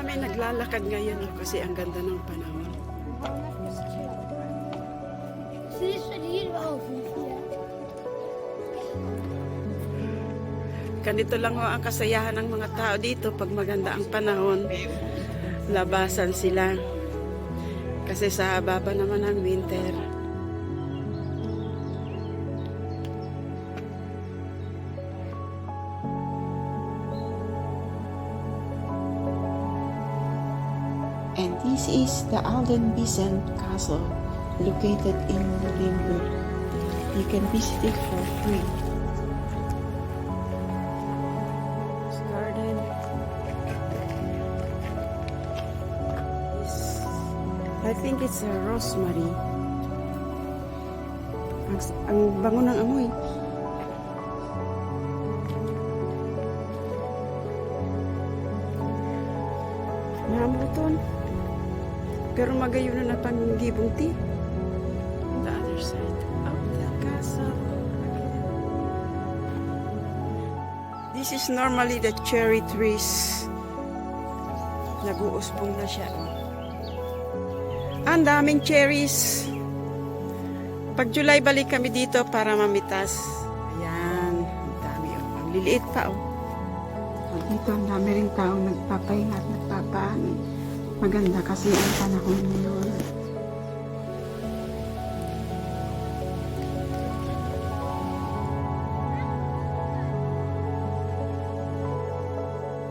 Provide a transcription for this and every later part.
Marami naglalakad ngayon kasi ang ganda ng panahon. Ganito lang ho ang kasayahan ng mga tao dito pag maganda ang panahon. Labasan sila. Kasi sa baba naman ang winter. And this is the Alden Bisent Castle, located in Limburg. You can visit it for free. Garden. I think it's a rosemary. Ang bango ng amoy. Nahamuton. Pero magayon na panggibong tea. On the other side of the castle. This is normally the cherry trees. Nag-uuspong na siya. Ang daming cherries. Pag July, balik kami dito para mamitas. Ayan. Ang dami. Oh. Ang liliit pa. Oh. Dito ang dami rin taong nagpapahinga at nagpapaano. Maganda kasi ang panahon ngayon.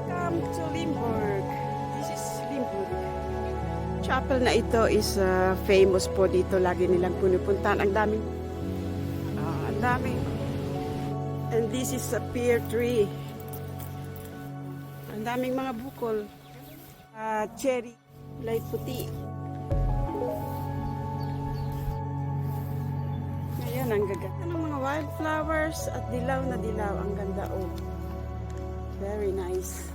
Welcome to Limburg. This is Limburg. Chapel na ito is famous po dito. Lagi nilang punupuntahan. Ang daming. Ang daming. And this is a pear tree. Ang daming mga bukol. Cherry, light puti. Ngayon, ang gaganda ng mga wildflowers at dilaw na dilaw. Ang ganda, oh. Very nice.